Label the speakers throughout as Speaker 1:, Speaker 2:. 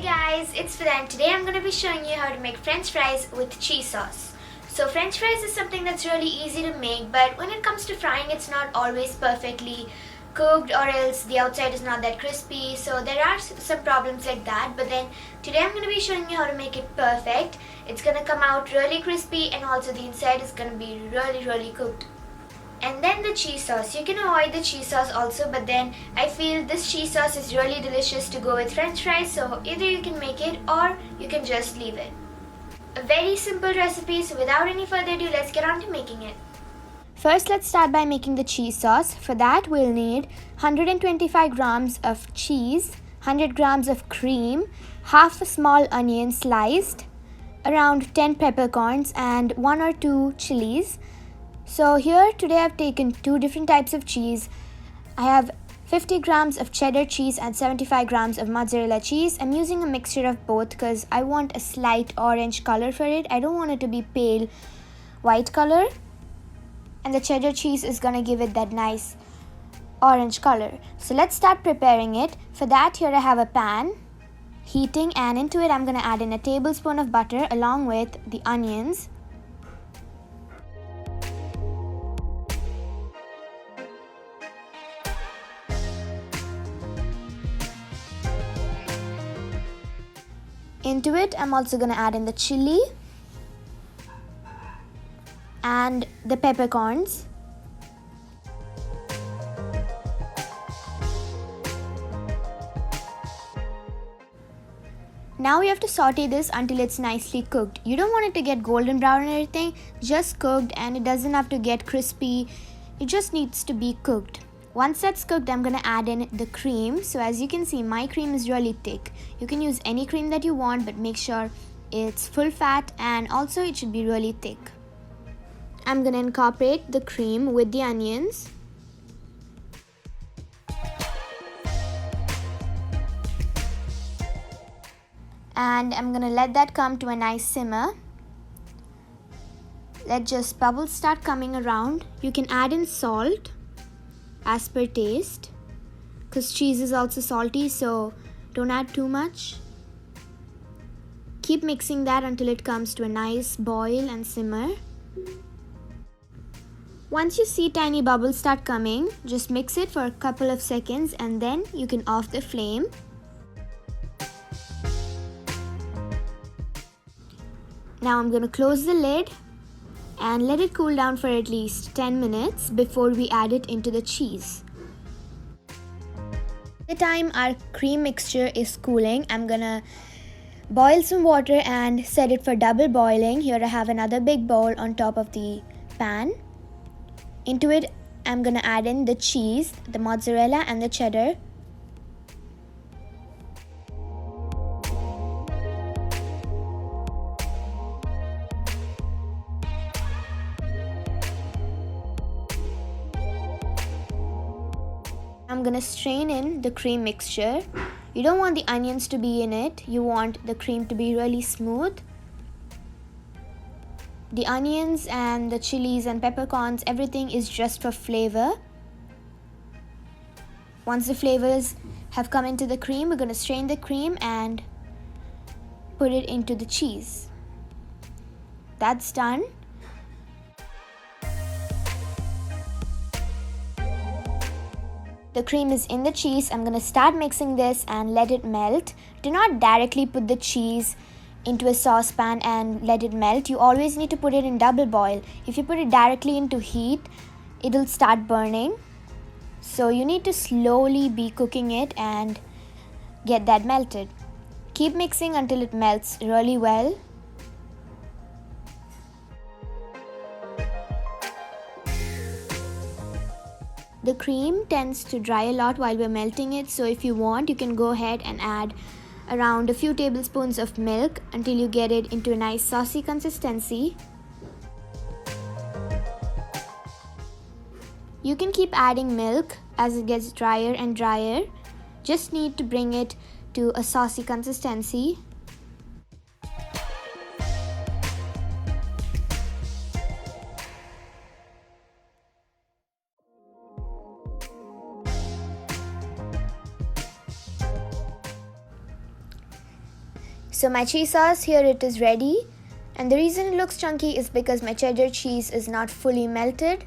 Speaker 1: Hey guys, it's Fidan. Today I'm going to be showing you how to make french fries with cheese sauce. So french fries is something that's really easy to make, but when it comes to frying it's not always perfectly cooked, or else the outside is not that crispy. So there are some problems like that, but then today I'm going to be showing you how to make it perfect. It's going to come out really crispy, and also the inside is going to be really cooked. And then the cheese sauce. You can avoid the cheese sauce also, but then I feel this cheese sauce is really delicious to go with french fries, so either you can make it or you can just leave it. A very simple recipe, so without any further ado, let's get on to making it. First, let's start by making the cheese sauce. For that, we'll need 125 grams of cheese, 100 grams of cream, half a small onion sliced, around 10 peppercorns, and 1 or 2 chilies. So here today I've taken 2 different types of cheese. I have 50 grams of cheddar cheese and 75 grams of mozzarella cheese. I'm using a mixture of both because I want a slight orange color for it. I don't want it to be pale white color. And the cheddar cheese is gonna give it that nice orange color. So let's start preparing it. For that, here I have a pan heating, and into it I'm gonna add in a tablespoon of butter along with the onions. Into it, I'm also going to add in the chili and the peppercorns. Now we have to saute this until it's nicely cooked. You don't want it to get golden brown or anything, just cooked, and it doesn't have to get crispy. It just needs to be cooked. Once that's cooked, I'm going to add in the cream. So as you can see, my cream is really thick. You can use any cream that you want, but make sure it's full fat, and also it should be really thick. I'm going to incorporate the cream with the onions. And I'm going to let that come to a nice simmer. Let just bubbles start coming around. You can add in salt as per taste, because cheese is also salty, so don't add too much. Keep mixing that until it comes to a nice boil and simmer. Once you see tiny bubbles start coming, just mix it for a couple of seconds and then you can off the flame. Now I'm going to close the lid and let it cool down for at least 10 minutes before we add it into the cheese. By the time our cream mixture is cooling, I'm gonna boil some water and set it for double boiling. Here I have another big bowl on top of the pan. Into it, I'm gonna add in the cheese, the mozzarella and the cheddar. I'm gonna strain in the cream mixture. You don't want the onions to be in it. You want the cream to be really smooth. The onions and the chilies and peppercorns, everything is just for flavor. Once the flavors have come into the cream, we're gonna strain the cream and put it into the cheese. That's done. The cream is in the cheese. I'm going to start mixing this and let it melt. Do not directly put the cheese into a saucepan and let it melt. You always need to put it in double boil. If you put it directly into heat, it'll start burning. So you need to slowly be cooking it and get that melted. Keep mixing until it melts really well. The cream tends to dry a lot while we're melting it, so if you want, you can go ahead and add around a few tablespoons of milk until you get it into a nice saucy consistency. You can keep adding milk as it gets drier and drier. Just need to bring it to a saucy consistency. So my cheese sauce here, it is ready. And the reason it looks chunky is because my cheddar cheese is not fully melted.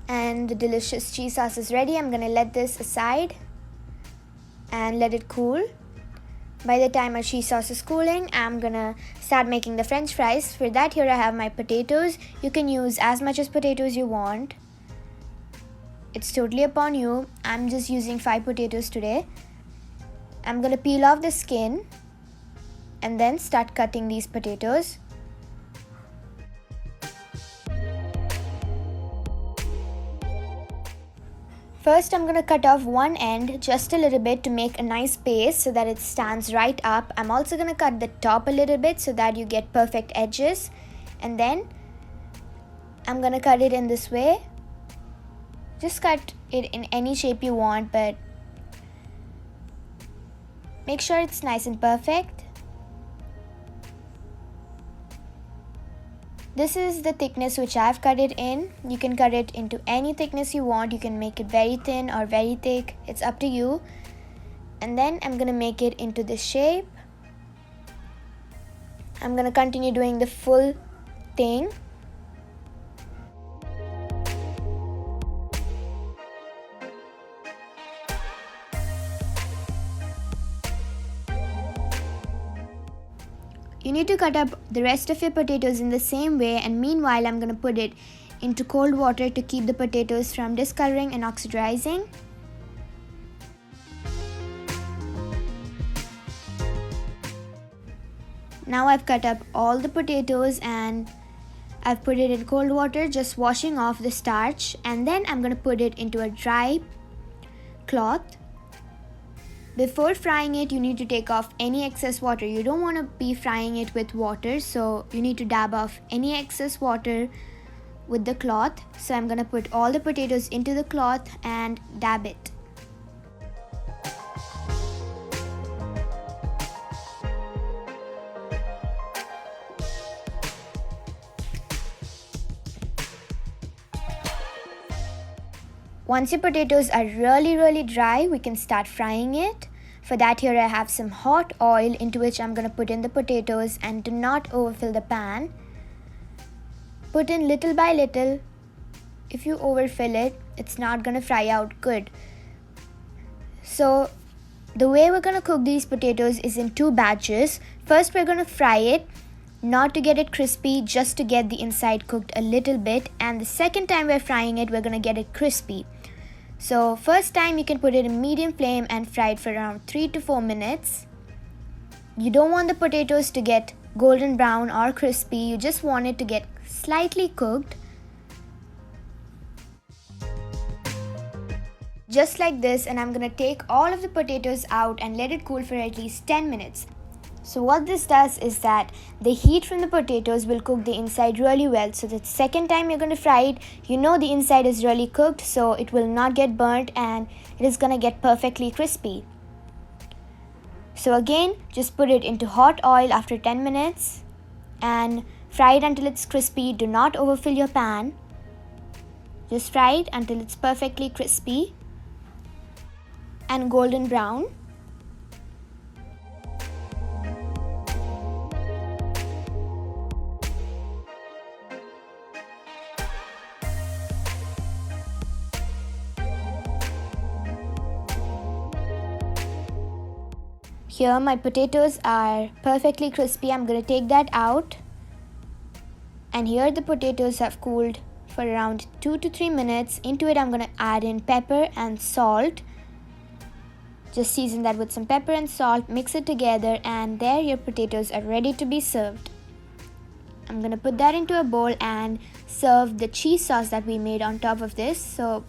Speaker 1: And the delicious cheese sauce is ready. I'm gonna let this aside and let it cool. By the time our cheese sauce is cooling, I'm gonna start making the french fries. For that, here I have my potatoes. You can use as much as potatoes you want. It's totally upon you. I'm just using 5 potatoes today. I'm gonna peel off the skin and then start cutting these potatoes. First, I'm gonna cut off one end just a little bit to make a nice base so that it stands right up. I'm also gonna cut the top a little bit so that you get perfect edges. And then I'm gonna cut it in this way. Just cut it in any shape you want, but make sure it's nice and perfect. This is the thickness which I've cut it in. You can cut it into any thickness you want. You can make it very thin or very thick. It's up to you. And then I'm gonna make it into this shape. I'm gonna continue doing the full thing. You need to cut up the rest of your potatoes in the same way, and meanwhile I'm going to put it into cold water to keep the potatoes from discoloring and oxidizing. Now I've cut up all the potatoes and I've put it in cold water, just washing off the starch, and then I'm going to put it into a dry cloth. Before frying it, you need to take off any excess water. You don't want to be frying it with water, so you need to dab off any excess water with the cloth. So I'm going to put all the potatoes into the cloth and dab it. Once your potatoes are really dry, we can start frying it. For that, here I have some hot oil into which I'm going to put in the potatoes, and do not overfill the pan. Put in little by little. If you overfill it, it's not going to fry out good. So the way we're going to cook these potatoes is in 2 batches. First, we're going to fry it, not to get it crispy, just to get the inside cooked a little bit. And the second time we're frying it, we're going to get it crispy. So first time you can put it in medium flame and fry it for around 3 to 4 minutes. You don't want the potatoes to get golden brown or crispy. You just want it to get slightly cooked. Just like this, and I'm going to take all of the potatoes out and let it cool for at least 10 minutes. So what this does is that the heat from the potatoes will cook the inside really well. So the second time you're going to fry it, you know the inside is really cooked, so it will not get burnt and it is going to get perfectly crispy. So again, just put it into hot oil after 10 minutes and fry it until it's crispy. Do not overfill your pan. Just fry it until it's perfectly crispy and golden brown. Here my potatoes are perfectly crispy. I'm going to take that out. And here the potatoes have cooled for around 2 to 3 minutes. Into it I'm going to add in pepper and salt. Just season that with some pepper and salt, mix it together, and there your potatoes are ready to be served. I'm going to put that into a bowl and serve the cheese sauce that we made on top of this. So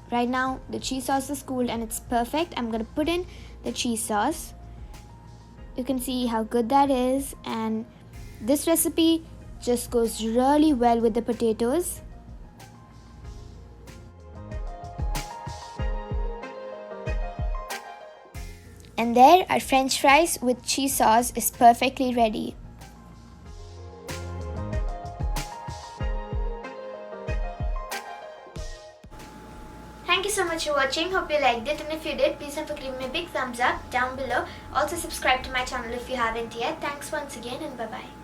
Speaker 1: right now the cheese sauce is cooled and it's perfect. I'm going to put in the cheese sauce. You can see how good that is, and this recipe just goes really well with the potatoes. And there, our french fries with cheese sauce is perfectly ready. Thank you so much for watching. Hope you liked it, and if you did, please don't forget to give me a big thumbs up down below. Also subscribe to my channel if you haven't yet. Thanks once again, and bye bye.